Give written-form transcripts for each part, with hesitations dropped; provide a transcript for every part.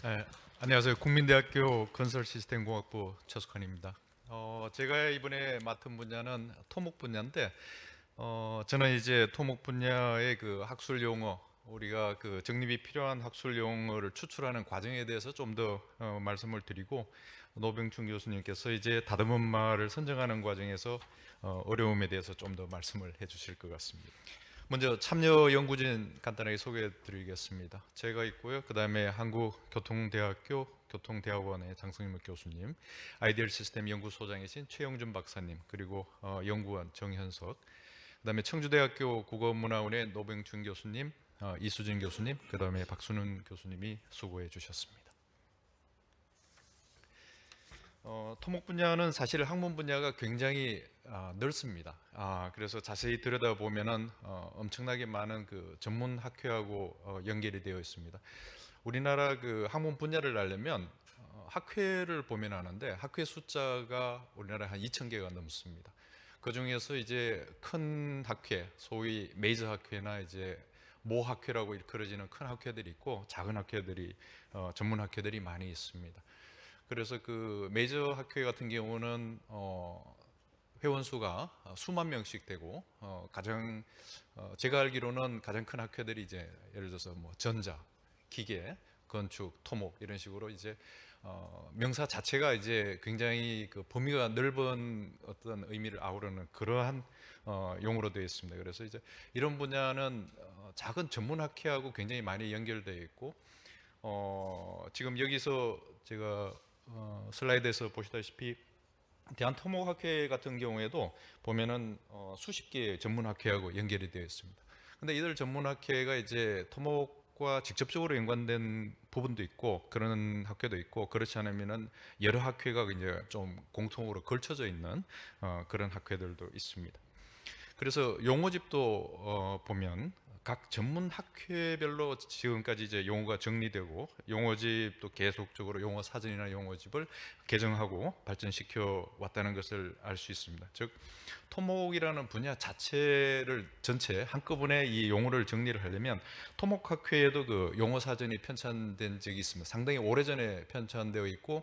네, 안녕하세요. 국민대학교 건설시스템공학부 최석환입니다. 제가 이번에 맡은 분야는 토목 분야인데, 저는 이제 토목 분야의 그 학술 용어, 우리가 그 정립이 필요한 학술 용어를 추출하는 과정에 대해서 좀 더 말씀을 드리고, 노병춘 교수님께서 이제 다듬은 말을 선정하는 과정에서 어려움에 대해서 좀 더 말씀을 해주실 것 같습니다. 먼저 참여 연구진 간단하게 소개해 드리겠습니다. 제가 있고요. 그 다음에 한국교통대학교 교통대학원의 장성윤 교수님, 아이디얼 시스템 연구소장이신 최영준 박사님, 그리고 연구원 정현석, 그 다음에 청주대학교 국어문화원의 노병춘 교수님, 이수진 교수님, 그 다음에 박순훈 교수님이 수고해 주셨습니다. 토목 분야는 사실 학문 분야가 굉장히 넓습니다. 그래서 자세히 들여다보면은 엄청나게 많은 그 전문 학회하고 연결이 되어 있습니다. 우리나라 그 학문 분야를 알려면 학회를 보면 아는데 학회 숫자가 우리나라에 한 2,000개가 넘습니다. 그 중에서 이제 큰 학회, 소위 메이저 학회나 이제 모 학회라고 일컬어지는 큰 학회들이 있고 작은 학회들이 전문 학회들이 많이 있습니다. 그래서 그 메이저 학회 같은 경우는 회원 수가 수만 명씩 되고 가장 제가 알기로는 가장 큰 학회들이 이제 예를 들어서 뭐 전자, 기계, 건축, 토목 이런 식으로 이제 명사 자체가 이제 굉장히 그 범위가 넓은 어떤 의미를 아우르는 그러한 용어로 되어 있습니다. 그래서 이제 이런 분야는 작은 전문 학회하고 굉장히 많이 연결되어 있고 지금 여기서 제가 슬라이드에서 보시다시피 대한토목학회 같은 경우에도 보면은 수십 개의 전문학회하고 연결이 되어 있습니다. 근데 이들 전문학회가 이제 토목과 직접적으로 연관된 부분도 있고 그런 학회도 있고 그렇지 않으면은 여러 학회가 이제 좀 공통으로 걸쳐져 있는 그런 학회들도 있습니다. 그래서 용어집도 보면 각 전문 학회별로 지금까지 이제 용어가 정리되고 용어집도 계속적으로 용어 사전이나 용어집을 개정하고 발전시켜 왔다는 것을 알 수 있습니다. 즉 토목이라는 분야 자체를 전체 한꺼번에 이 용어를 정리를 하려면 토목학회에도 그 용어 사전이 편찬된 적이 있습니다. 상당히 오래전에 편찬되어 있고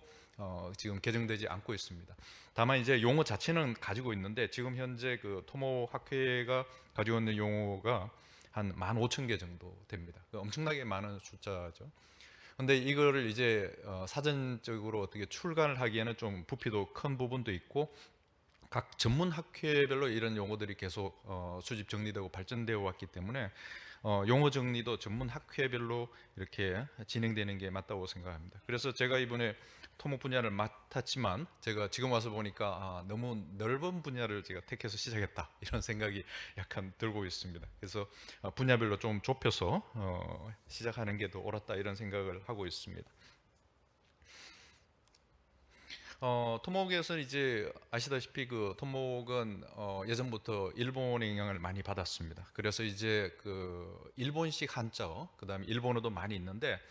지금 개정되지 않고 있습니다. 다만 이제 용어 자체는 가지고 있는데 지금 현재 그 토목학회가 가지고 있는 용어가 한 15,000개 정도 됩니다. 엄청나게 많은 숫자죠. 근데 이거를 이제 사전적으로 어떻게 출간을 하기에는 좀 부피도 큰 부분도 있고 각 전문 학회별로 이런 용어들이 계속 수집 정리되고 발전되어 왔기 때문에 용어 정리도 전문 학회별로 이렇게 진행되는 게 맞다고 생각합니다. 그래서 제가 이번에 토목 분야를 맡았지만 제가 지금 와서 보니까 너무 넓은 분야를 제가 택해서 시작했다 이런 생각이 약간 들고 있습니다. 그래서 분야별로 좀 좁혀서 시작하는 게 더 옳았다 이런 생각을 하고 있습니다. 토목에서 이제 아시다시피 그 토목은 예전부터 일본의 영향을 많이 받았습니다. 그래서 이제 그 일본식 한자어, 그다음에 일본어도 많이 있는데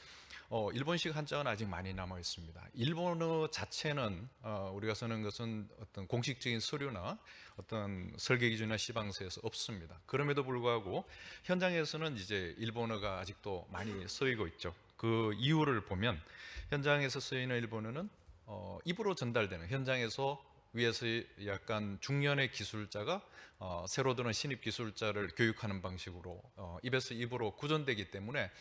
일본식 한자어는 아직 많이 남아 있습니다. 일본어 자체는 우리가 쓰는 것은 어떤 공식적인 서류나 어떤 설계 기준이나 시방서에서 없습니다. 그럼에도 불구하고 현장에서는 이제 일본어가 아직도 많이 쓰이고 있죠. 그 이유를 보면 현장에서 쓰이는 일본어는 입으로 전달되는 현장에서 위에서 약간 중년의 기술자가 새로 들은 신입 기술자를 교육하는 방식으로 입에서 입으로 구전되기 때문에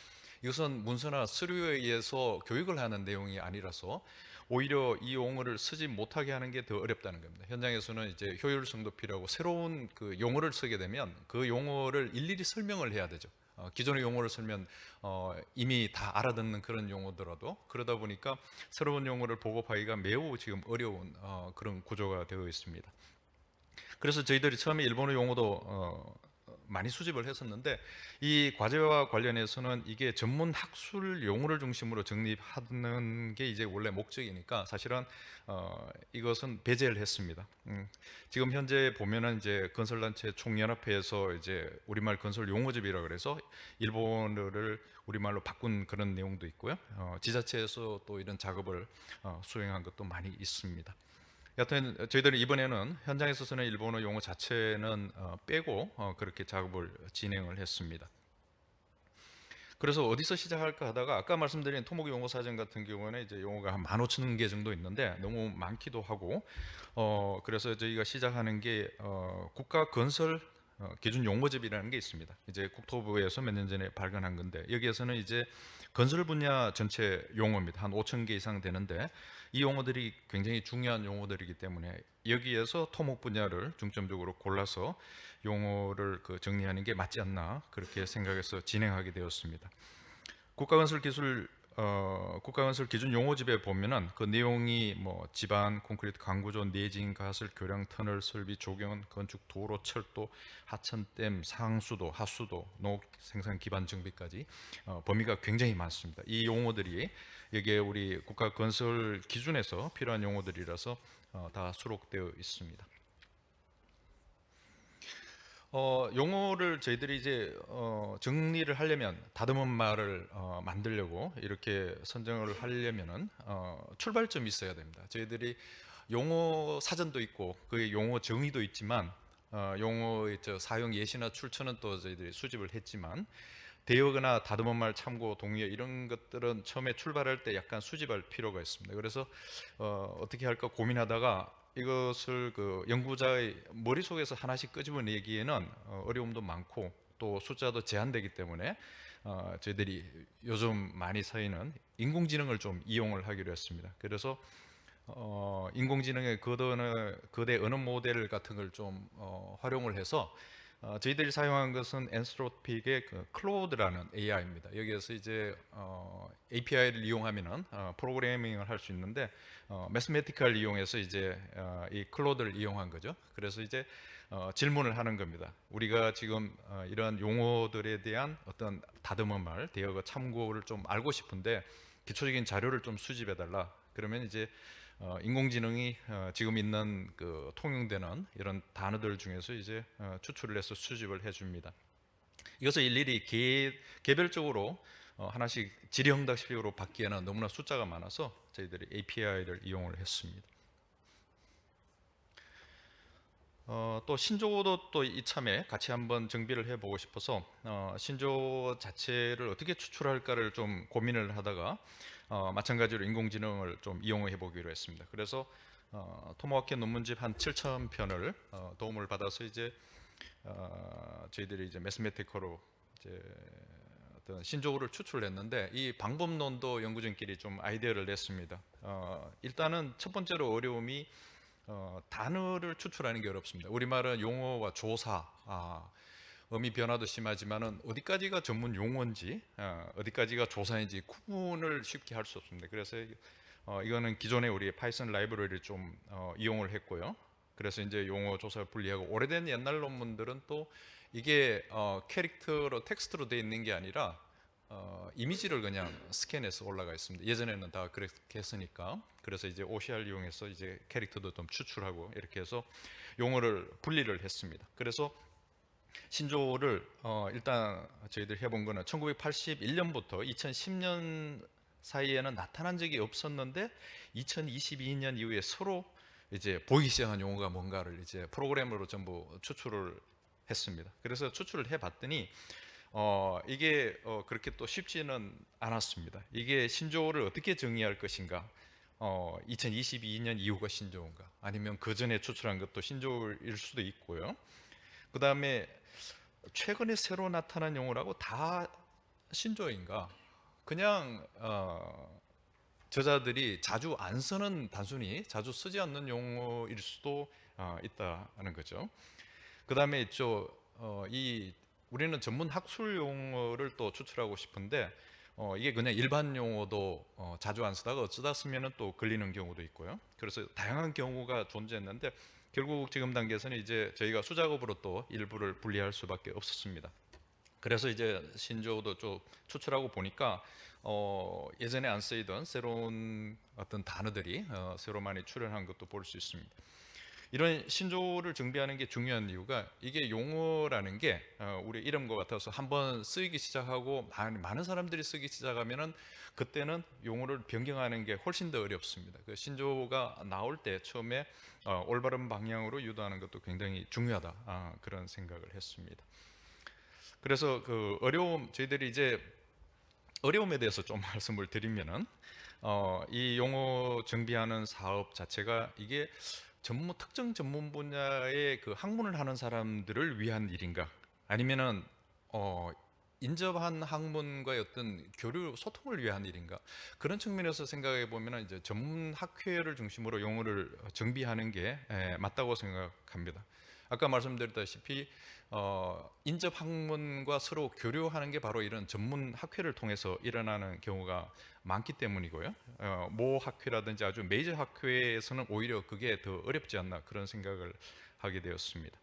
이것은 문서나 서류에 의해서 교육을 하는 내용이 아니라서 오히려 이 용어를 쓰지 못하게 하는 게 더 어렵다는 겁니다. 현장에서는 이제 효율성도 필요하고 새로운 그 용어를 쓰게 되면 그 용어를 일일이 설명을 해야 되죠. 기존의 용어를 쓰면 이미 다 알아듣는 그런 용어더라도 그러다 보니까 새로운 용어를 보급하기가 매우 지금 어려운 그런 구조가 되어 있습니다. 그래서 저희들이 처음에 일본어 용어도 많이 수집을 했었는데 이 과제와 관련해서는 이게 전문 학술 용어를 중심으로 정립하는 게 이제 원래 목적이니까 사실은 이것은 배제를 했습니다. 지금 현재 보면은 이제 건설단체 총연합회에서 이제 우리말 건설 용어집이라 그래서 일본어를 우리말로 바꾼 그런 내용도 있고요. 지자체에서 또 이런 작업을 수행한 것도 많이 있습니다. 여튼 저희들은 이번에는 현장에서 쓰는 일본어 용어 자체는 빼고 그렇게 작업을 진행을 했습니다. 그래서 어디서 시작할까 하다가 아까 말씀드린 토목 용어 사전 같은 경우는 이제 용어가 한 15,000개 정도 있는데 너무 많기도 하고 그래서 저희가 시작하는 게 국가 건설 기준 용어집이라는 게 있습니다. 이제 국토부에서 몇 년 전에 발간한 건데 여기에서는 이제 건설 분야 전체 용어입니다. 한 5,000개 이상 되는데 이 용어들이 굉장히 중요한 용어들이기 때문에 여기에서 토목 분야를 중점적으로 골라서 용어를 정리하는 게 맞지 않나 그렇게 생각해서 진행하게 되었습니다. 국가건설 기준 용어집에 보면은 그 내용이 뭐 지반, 콘크리트, 강구조, 내진, 가설, 교량, 터널, 설비, 조경, 건축, 도로, 철도, 하천댐, 상수도, 하수도, 농업 생산 기반 정비까지 범위가 굉장히 많습니다. 이 용어들이 여기에 우리 국가건설 기준에서 필요한 용어들이라서 다 수록되어 있습니다. 용어를 저희들이 이제 정리를 하려면 다듬은 말을 만들려고 이렇게 선정을 하려면은 출발점이 있어야 됩니다. 저희들이 용어 사전도 있고 그 용어 정의도 있지만 용어의 사용 예시나 출처는 또 저희들이 수집을 했지만 대역어나 다듬은 말, 참고, 동의어 이런 것들은 처음에 출발할 때 약간 수집할 필요가 있습니다. 그래서 어떻게 할까 고민하다가 이것을 그 연구자의 머릿속에서 하나씩 끄집어내기에는 어려움도 많고 또 숫자도 제한되기 때문에 저희들이 요즘 많이 쓰이는 인공지능을 좀 이용을 하기로 했습니다. 그래서 인공지능의 거대 언어 모델 같은 걸 좀 활용을 해서 저희들이 사용한 것은 엔스로픽의 그 클로드라는 AI입니다. 여기에서 이제 API를 이용하면은 프로그래밍을 할 수 있는데 매스메티컬 이용해서 이제 이 클로드를 이용한 거죠. 그래서 이제 질문을 하는 겁니다. 우리가 지금 이런 용어들에 대한 어떤 다듬은 말, 대역어 참고를 좀 알고 싶은데 기초적인 자료를 좀 수집해 달라. 그러면 이제 인공지능이 지금 있는 그 통용되는 이런 단어들 중에서 이제 추출을 해서 수집을 해줍니다. 이것을 일일이 개별적으로 하나씩 질의응답식으로 받기에는 너무나 숫자가 많아서 저희들이 API를 이용을 했습니다. 또 신조어도 또 이참에 같이 한번 정비를 해보고 싶어서 신조어 자체를 어떻게 추출할까를 좀 고민을 하다가 마찬가지로 인공지능을 좀 이용해 보기로 했습니다. 그래서 토모아켓 논문집 한 7,000편을 도움을 받아서 이제 저희들이 이제 매스메티커로 이제 어떤 신조어를 추출했는데 이 방법론도 연구진끼리 좀 아이디어를 냈습니다. 일단은 첫 번째로 어려움이 단어를 추출하는 게 어렵습니다. 우리말은 용어와 조사, 어미 변화도 심하지만은 어디까지가 전문 용어인지 어디까지가 조사인지 구분을 쉽게 할 수 없습니다. 그래서 이거는 기존에 우리 파이썬 라이브러리를 좀 이용을 했고요. 그래서 이제 용어 조사를 분리하고 오래된 옛날 논문들은 또 이게 캐릭터로 텍스트로 되어 있는 게 아니라 이미지를 그냥 스캔해서 올라가 있습니다. 예전에는 다 그렇게 했으니까. 그래서 이제 OCR 이용해서 이제 캐릭터도 좀 추출하고 이렇게 해서 용어를 분리를 했습니다. 그래서 신조어를 일단 저희들 해본 거는 1981년부터 2010년 사이에는 나타난 적이 없었는데 2022년 이후에 서로 이제 보이기 시작한 용어가 뭔가를 이제 프로그램으로 전부 추출을 했습니다. 그래서 추출을 해봤더니 이게 그렇게 또 쉽지는 않았습니다. 이게 신조어를 어떻게 정의할 것인가? 2022년 이후가 신조어인가? 아니면 그 전에 추출한 것도 신조어일 수도 있고요. 그 다음에 최근에 새로 나타난 용어라고 다 신조어인가? 그냥 저자들이 자주 안 쓰는 단순히 자주 쓰지 않는 용어일 수도 있다는 거죠. 그 다음에 있죠. 우리는 전문 학술 용어를 또 추출하고 싶은데 이게 그냥 일반 용어도 자주 안 쓰다가 어쩌다 쓰면은 또 걸리는 경우도 있고요. 그래서 다양한 경우가 존재했는데 결국 지금 단계에서는 이제 저희가 수작업으로 또 일부를 분리할 수밖에 없었습니다. 그래서 이제 신조어도 좀 추출하고 보니까 예전에 안 쓰이던 새로운 어떤 단어들이 새로 많이 출현한 것도 볼 수 있습니다. 이런 신조어를 정비하는 게 중요한 이유가 이게 용어라는 게 우리 이름과 같아서 한번 쓰이기 시작하고 많은 사람들이 쓰기 시작하면은 그때는 용어를 변경하는 게 훨씬 더 어렵습니다. 그 신조어가 나올 때 처음에 올바른 방향으로 유도하는 것도 굉장히 중요하다 그런 생각을 했습니다. 그래서 그 어려움 저희들이 이제 어려움에 대해서 좀 말씀을 드리면은 이 용어 정비하는 사업 자체가 이게 특정 전문 분야의 그 학문을 하는 사람들을 위한 일인가, 아니면은 어, 인접한 학문과의 어떤 교류 소통을 위한 일인가, 그런 측면에서 생각해 보면은 이제 전문 학회를 중심으로 용어를 정비하는 게 맞다고 생각합니다. 아까 말씀드렸다시피 인접 학문과 서로 교류하는 게 바로 이런 전문 학회를 통해서 일어나는 경우가 많기 때문이고요. 모 학회라든지 아주 메이저 학회에서는 오히려 그게 더 어렵지 않나, 그런 생각을 하게 되었습니다.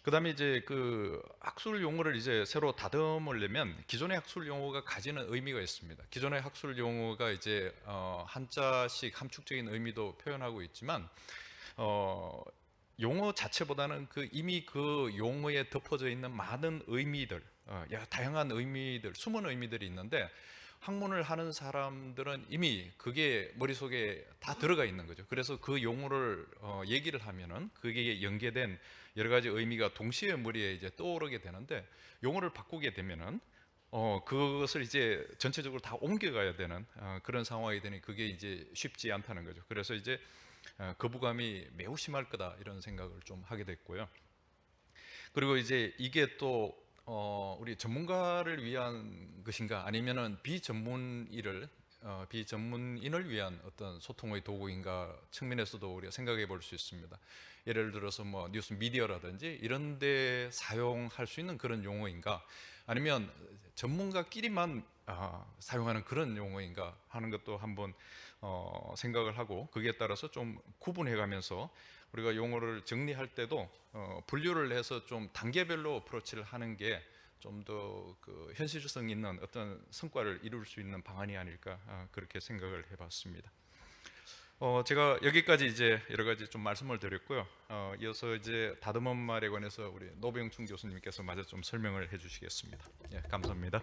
그다음에 이제 그 학술 용어를 이제 새로 다듬으려면 기존의 학술 용어가 가지는 의미가 있습니다. 기존의 학술 용어가 이제 한자식 함축적인 의미도 표현하고 있지만 용어 자체보다는 그 이미 그 용어에 덮어져 있는 많은 의미들, 다양한 의미들, 숨은 의미들이 있는데 학문을 하는 사람들은 이미 그게 머릿속에 다 들어가 있는 거죠. 그래서 그 용어를 얘기를 하면은 그게 연계된 여러 가지 의미가 동시에 머리에 이제 떠오르게 되는데, 용어를 바꾸게 되면은 그것을 이제 전체적으로 다 옮겨가야 되는 그런 상황이 되니 그게 이제 쉽지 않다는 거죠. 그래서 이제 거부감이 매우 심할 거다, 이런 생각을 좀 하게 됐고요. 그리고 이제 이게 또 우리 전문가를 위한 것인가, 아니면은 비전문인을 위한 어떤 소통의 도구인가 측면에서도 우리가 생각해 볼 수 있습니다. 예를 들어서 뭐 뉴스 미디어라든지 이런 데 사용할 수 있는 그런 용어인가, 아니면 전문가끼리만 사용하는 그런 용어인가 하는 것도 한번 생각을 하고, 거기에 따라서 좀 구분해 가면서 우리가 용어를 정리할 때도 분류를 해서 좀 단계별로 어프로치를 하는 게 좀 더 그 현실성 있는 어떤 성과를 이룰 수 있는 방안이 아닐까, 그렇게 생각을 해봤습니다. 제가 여기까지 이제 여러 가지 좀 말씀을 드렸고요. 이어서 이제 다듬은 말에 관해서 우리 노병춘 교수님께서 마저 좀 설명을 해주시겠습니다. 예, 감사합니다.